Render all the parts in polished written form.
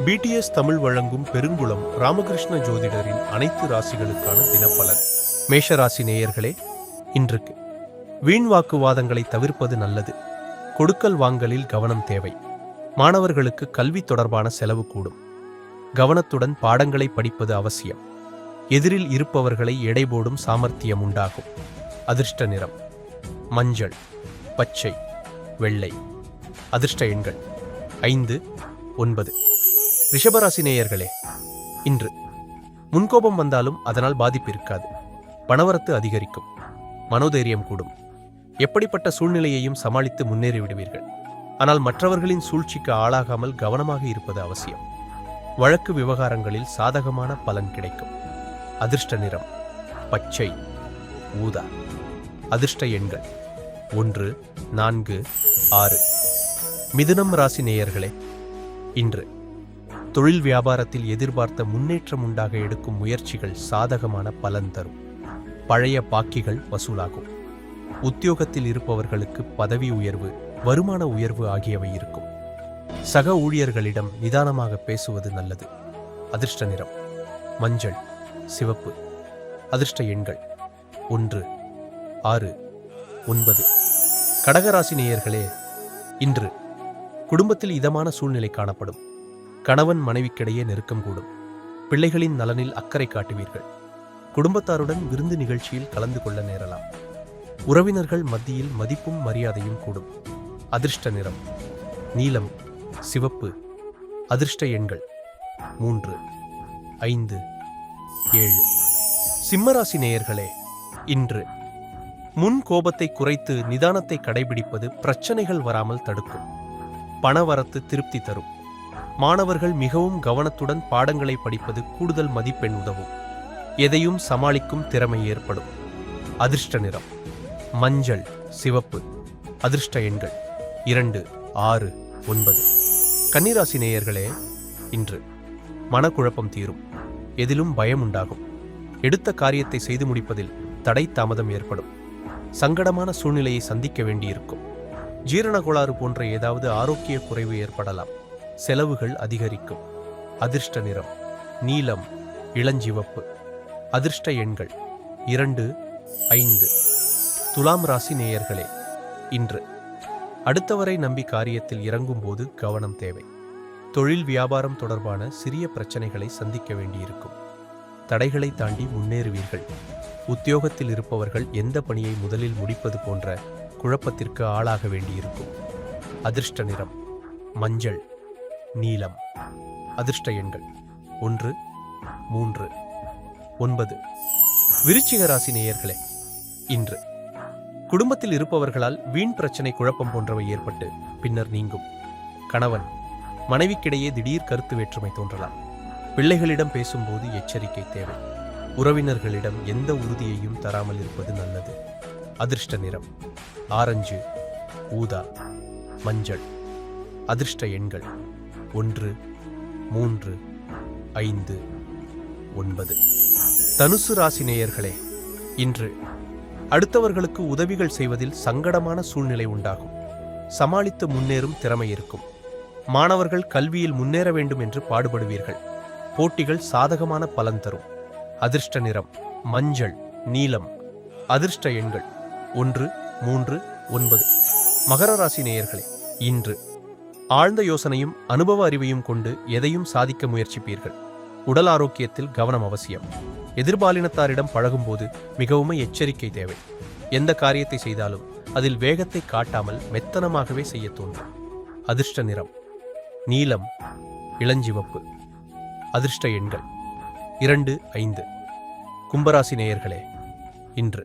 BDS Tamil வழங்கும் பெருங்குளம் ராமகிருஷ்ண ஜோதிடரின் அனைத்து ராசிகளுக்கான தினப்பலன். மேஷராசி நேயர்களே, இன்றுக்கு வீண் வாக்குவாதங்களை தவிர்ப்பது நல்லது. கொடுக்கல் வாங்கலில் கவனம் தேவை. மாணவர்களுக்கு கல்வி தொடர்பான செலவு கூடும். கவனத்துடன் பாடங்களை படிப்பது அவசியம். எதிரில் இருப்பவர்களை எடை போடும் சாமர்த்தியம் உண்டாகும். அதிர்ஷ்ட நிறம் மஞ்சள், பச்சை, வெள்ளை. அதிர்ஷ்ட எண்கள் 5, 9. ரிஷபராசி நேயர்களே, இன்று முன்கோபம் வந்தாலும் அதனால் பாதிப்பு இருக்காது. பணவரத்து அதிகரிக்கும். மனோதைரியம் கூடும். எப்படிப்பட்ட சூழ்நிலையையும் சமாளித்து முன்னேறி விடுவீர்கள். ஆனால் மற்றவர்களின் சூழ்ச்சிக்கு ஆளாகாமல் கவனமாக இருப்பது அவசியம். வழக்கு விவகாரங்களில் சாதகமான பலன் கிடைக்கும். அதிர்ஷ்ட நிறம் பச்சை, ஊதா. அதிர்ஷ்ட எண்கள் 1, 4, 6. மிதுனம் ராசி நேயர்களே, இன்று தொழில் வியாபாரத்தில் எதிர்பார்த்த முன்னேற்றம் உண்டாக எடுக்கும் முயற்சிகள் சாதகமான பலன் தரும். பழைய பாக்கிகள் வசூலாகும். உத்தியோகத்தில் இருப்பவர்களுக்கு பதவி உயர்வு, வருமான உயர்வு ஆகியவை இருக்கும். சக ஊழியர்களிடம் நிதானமாக பேசுவது நல்லது. அதிர்ஷ்ட நிறம் மஞ்சள், சிவப்பு. அதிர்ஷ்ட எண்கள் 1, 6, 9. கடகராசி நேயர்களே, இன்று குடும்பத்தில் இதமான சூழ்நிலை காணப்படும். கணவன் மனைவிக்கிடையே நெருக்கம் கூடும். பிள்ளைகளின் நலனில் அக்கறை காட்டுவீர்கள். குடும்பத்தாருடன் விருந்து நிகழ்ச்சியில் கலந்து கொள்ள நேரலாம். உறவினர்கள் மத்தியில் மதிப்பும் மரியாதையும் கூடும். அதிர்ஷ்ட நிறம் நீலம், சிவப்பு. அதிர்ஷ்ட எண்கள் 3, 5, 7. சிம்மராசி நேயர்களே, இன்று முன் கோபத்தை குறைத்து நிதானத்தை கடைபிடிப்பது பிரச்சனைகள் வராமல் தடுக்கும். பணவரத்து திருப்தி தரும். மாணவர்கள் மிகவும் கவனத்துடன் பாடங்களை படிப்பது கூடுதல் மதிப்பெண் உதவும். எதையும் சமாளிக்கும் திறமை ஏற்படும். அதிர்ஷ்ட நிறம் மஞ்சள், சிவப்பு. அதிர்ஷ்ட எண்கள் 2, 6, 9. கன்னிராசி நேயர்களே, இன்று மனக்குழப்பம் தீரும். எதிலும் பயம் உண்டாகும். எடுத்த காரியத்தை செய்து முடிப்பதில் தடை தாமதம் ஏற்படும். சங்கடமான சூழ்நிலையை சந்திக்க வேண்டியிருக்கும். ஜீரண கோளாறு போன்ற ஏதாவது ஆரோக்கிய குறைவு ஏற்படலாம். செலவுகள் அதிகரிக்கும். அதிர்ஷ்ட நிறம் நீலம், இளஞ்சிவப்பு. அதிர்ஷ்ட எண்கள் 2, 5. துலாம் ராசி நேயர்களே, இன்று அடுத்தவரை நம்பி காரியத்தில் இறங்கும்போது கவனம் தேவை. தொழில் வியாபாரம் தொடர்பான சிறிய பிரச்சனைகளை சந்திக்க வேண்டியிருக்கும். தடைகளை தாண்டி முன்னேறுவீர்கள். உத்தியோகத்தில் இருப்பவர்கள் எந்த பணியை முதலில் முடிப்பது போன்ற குழப்பத்திற்கு ஆளாக வேண்டியிருக்கும். அதிர்ஷ்ட நிறம் மஞ்சள், நீலம். அதிர்ஷ்ட எண்கள் 1, 3, 9. விருச்சிக ராசி நேயர்களே, இன்று குடும்பத்தில் இருப்பவர்களால் வீண் பிரச்சனை, குழப்பம் போன்றவை ஏற்பட்டு பின்னர் நீங்கும். கணவன் மனைவிக்கிடையே திடீர் கருத்து வேற்றுமை தோன்றலாம். பிள்ளைகளிடம் பேசும்போது எச்சரிக்கை தேவை. உறவினர்களிடம் எந்த உறுதியையும் தராமல் இருப்பது நல்லது. அதிர்ஷ்ட நிறம் ஆரஞ்சு, ஊதா, மஞ்சள். அதிர்ஷ்ட எண்கள் 1, 3, 5, 9. தனுசு ராசி நேயர்களே, இன்று அடுத்தவர்களுக்கு உதவிகள் செய்வதில் சங்கடமான சூழ்நிலை உண்டாகும். சமாளித்து முன்னேறும் திறமை இருக்கும். மாணவர்கள் கல்வியில் முன்னேற வேண்டும் என்று பாடுபடுவீர்கள். போட்டிகள் சாதகமான பலன் தரும். அதிர்ஷ்ட நிறம் மஞ்சள், நீலம். அதிர்ஷ்ட எண்கள் 1, 3, 9. மகர ராசி நேயர்களே, இன்று ஆழ்ந்த யோசனையும் அனுபவ அறிவையும் கொண்டு எதையும் சாதிக்க முயற்சிப்பீர்கள். உடல் ஆரோக்கியத்தில் கவனம் அவசியம். எதிர்பாலினத்தாரிடம் பழகும்போது மிகவும் எச்சரிக்கை தேவை. எந்த காரியத்தை செய்தாலும் அதில் வேகத்தை காட்டாமல் மெத்தனமாகவே செய்ய தோன்றும். அதிர்ஷ்ட நிறம் நீலம், இளஞ்சிவப்பு. அதிர்ஷ்ட எண்கள் 2, 5. கும்பராசி நேயர்களே, இன்று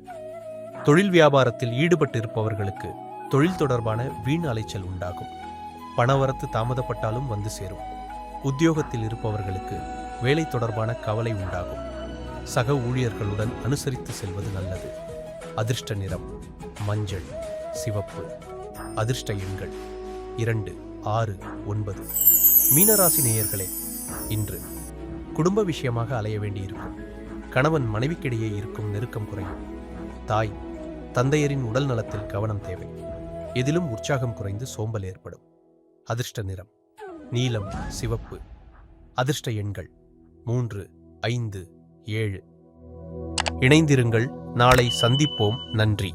தொழில் வியாபாரத்தில் ஈடுபட்டு இருப்பவர்களுக்கு தொழில் தொடர்பான வீண் அலைச்சல் உண்டாகும். பணவரத்து தாமதப்பட்டாலும் வந்து சேரும். உத்தியோகத்தில் இருப்பவர்களுக்கு வேலை தொடர்பான கவலை உண்டாகும். சக ஊழியர்களுடன் அனுசரித்து செல்வது நல்லது. அதிர்ஷ்ட நிறம் மஞ்சள், சிவப்பு. அதிர்ஷ்ட எண்கள் 2, 6, 9. மீனராசி நேயர்களே, இன்று குடும்ப விஷயமாக அலைய வேண்டியிருக்கும். கணவன் மனைவிக்கிடையே இருக்கும் நெருக்கம் குறையும். தாய் தந்தையரின் உடல் நலத்தில் கவனம் தேவை. எதிலும் உற்சாகம் குறைந்து சோம்பல் ஏற்படும். அதிர்ஷ்ட நிறம் நீலம், சிவப்பு. அதிர்ஷ்ட எண்கள் 3, 5, 7. இணைந்திருங்கள். நாளை சந்திப்போம். நன்றி.